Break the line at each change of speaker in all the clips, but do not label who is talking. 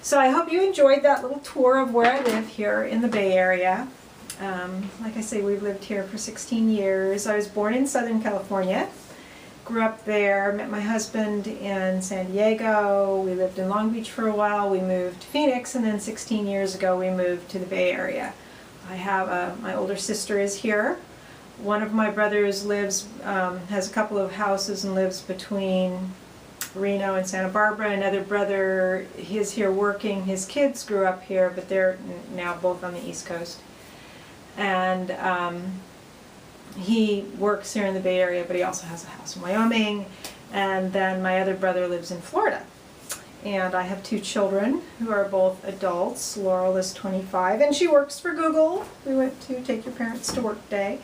So I hope you enjoyed that little tour of where I live here in the Bay Area. Like I say, we've lived here for 16 years. I was born in Southern California, grew up there, met my husband in San Diego. We lived in Long Beach for a while. We moved to Phoenix, and then 16 years ago we moved to the Bay Area. I have my older sister is here. One of my brothers lives, has a couple of houses and lives between Reno and Santa Barbara. Another brother, he's here working. His kids grew up here, but they're now both on the East Coast. And he works here in the Bay Area, but he also has a house in Wyoming. And then my other brother lives in Florida. And I have two children who are both adults. Laurel is 25, and she works for Google. We went to Take Your Parents to Work Day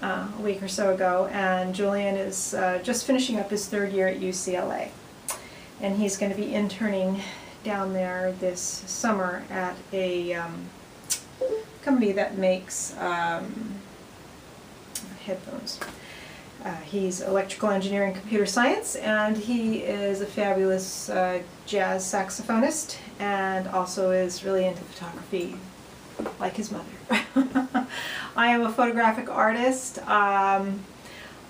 a week or so ago, and Julian is just finishing up his third year at UCLA. And he's going to be interning down there this summer at a company that makes headphones. He's electrical engineering, computer science, and he is a fabulous jazz saxophonist, and also is really into photography, like his mother. I am a photographic artist. I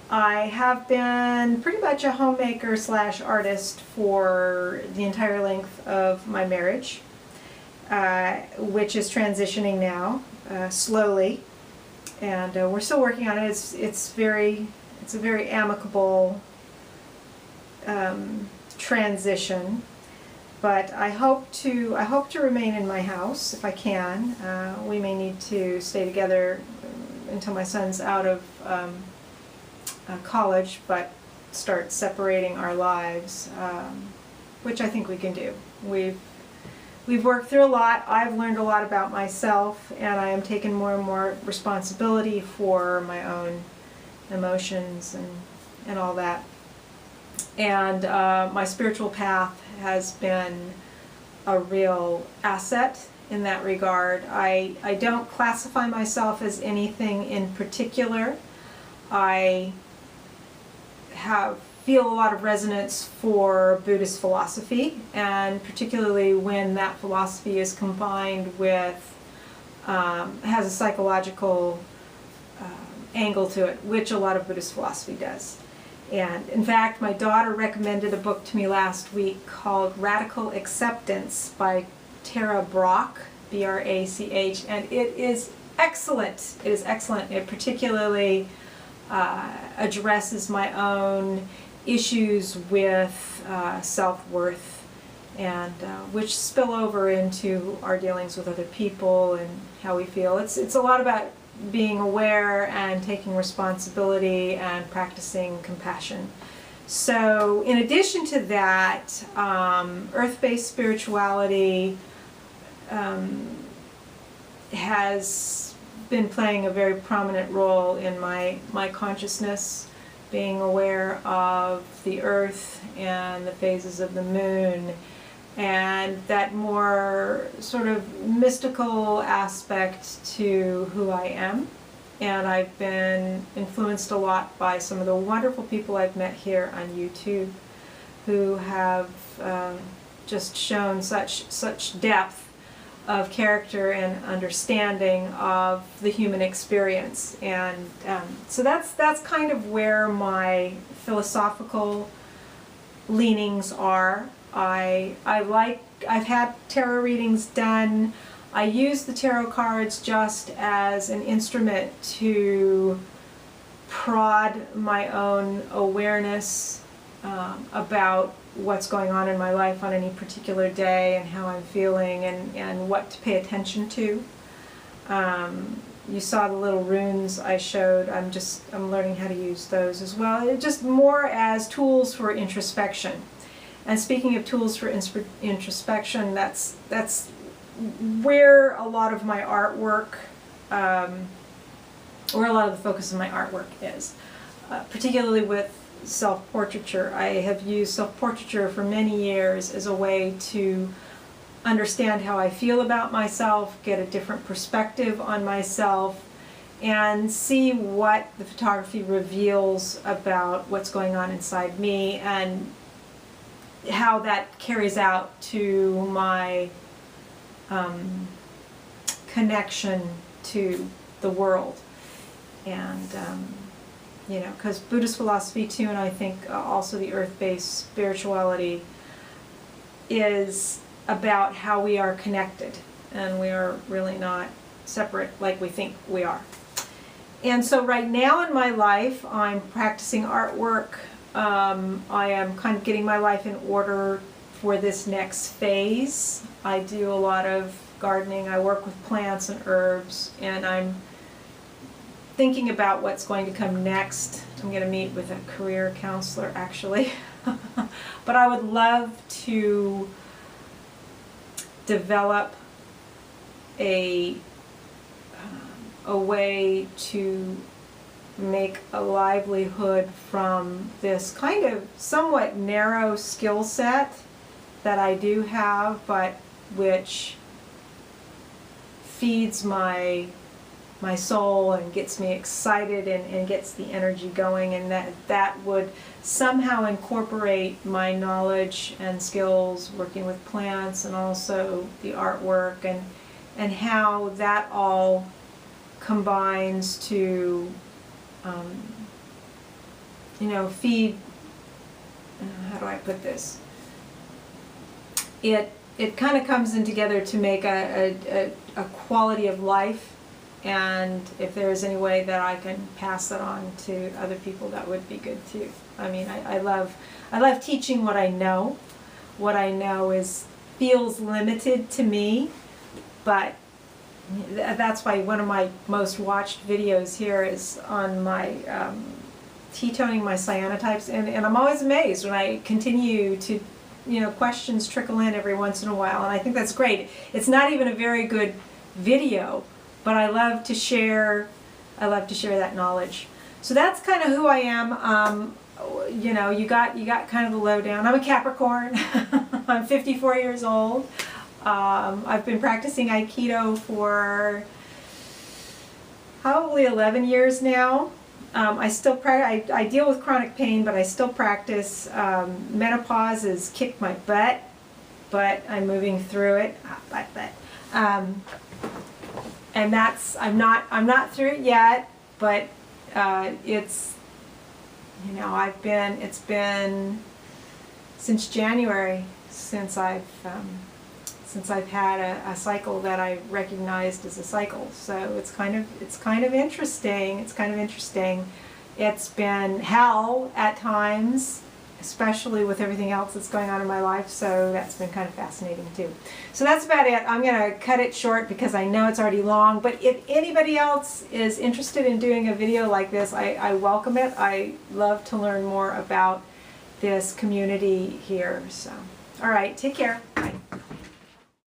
have been pretty much a homemaker slash artist for the entire length of my marriage, which is transitioning now, slowly, and we're still working on it. It's a very amicable transition, but I hope to remain in my house if I can. We may need to stay together until my son's out of college, but start separating our lives, which I think we can do. We've worked through a lot. I've learned a lot about myself, and I am taking more and more responsibility for my own emotions and all that. And my spiritual path has been a real asset in that regard. I don't classify myself as anything in particular. I feel a lot of resonance for Buddhist philosophy, and particularly when that philosophy is combined with, has a psychological angle to it, which a lot of Buddhist philosophy does. And in fact, my daughter recommended a book to me last week called Radical Acceptance by Tara Brach, B-R-A-C-H, and it is excellent. It is excellent. It particularly addresses my own issues with self-worth, and which spill over into our dealings with other people and how we feel. It's a lot about being aware and taking responsibility and practicing compassion. So in addition to that, earth-based spirituality has been playing a very prominent role in my consciousness, being aware of the earth and the phases of the moon, and that more sort of mystical aspect to who I am. And I've been influenced a lot by some of the wonderful people I've met here on YouTube, who have just shown such depth of character and understanding of the human experience. And so that's kind of where my philosophical leanings are. I've had tarot readings done. I use the tarot cards just as an instrument to prod my own awareness about what's going on in my life on any particular day, and how I'm feeling, and what to pay attention to. You saw the little runes I showed. I'm learning how to use those as well. It just more as tools for introspection. And speaking of tools for introspection, that's where a lot of my artwork, where a lot of the focus of my artwork is, particularly with self-portraiture. I have used self-portraiture for many years as a way to understand how I feel about myself, get a different perspective on myself, and see what the photography reveals about what's going on inside me, and how that carries out to my connection to the world. And you know, because Buddhist philosophy too, and I think also the earth-based spirituality is about how we are connected, and we are really not separate like we think we are. And so right now in my life, I'm practicing artwork. I am kind of getting my life in order for this next phase. I do a lot of gardening. I work with plants and herbs, and I'm thinking about what's going to come next. I'm going to meet with a career counselor, actually. But I would love to develop a way to make a livelihood from this kind of somewhat narrow skill set that I do have, but which feeds my soul and gets me excited and gets the energy going, and that would somehow incorporate my knowledge and skills working with plants and also the artwork, and how that all combines to you know, feed, how do I put this? It kind of comes in together to make a quality of life, and if there is any way that I can pass that on to other people, that would be good too. I mean, I love teaching what I know. What I know feels limited to me, but that's why one of my most watched videos here is on my T-toning my cyanotypes, and I'm always amazed when I continue to, you know, questions trickle in every once in a while, and I think that's great. It's not even a very good video, but I love to share that knowledge. So that's kind of who I am. You know, you got kind of the lowdown. I'm a Capricorn. I'm 54 years old. I've been practicing Aikido for probably 11 years now. I still I deal with chronic pain, but I still practice. Menopause has kicked my butt, but I'm moving through it. And I'm not through it yet, but it's, you know, it's been since January since I've had a cycle that I recognized as a cycle. So it's kind of interesting. It's been hell at times, especially with everything else that's going on in my life. So that's been kind of fascinating too. So that's about it. I'm going to cut it short because I know it's already long. But if anybody else is interested in doing a video like this, I welcome it. I love to learn more about this community here. So, all right, take care. Bye.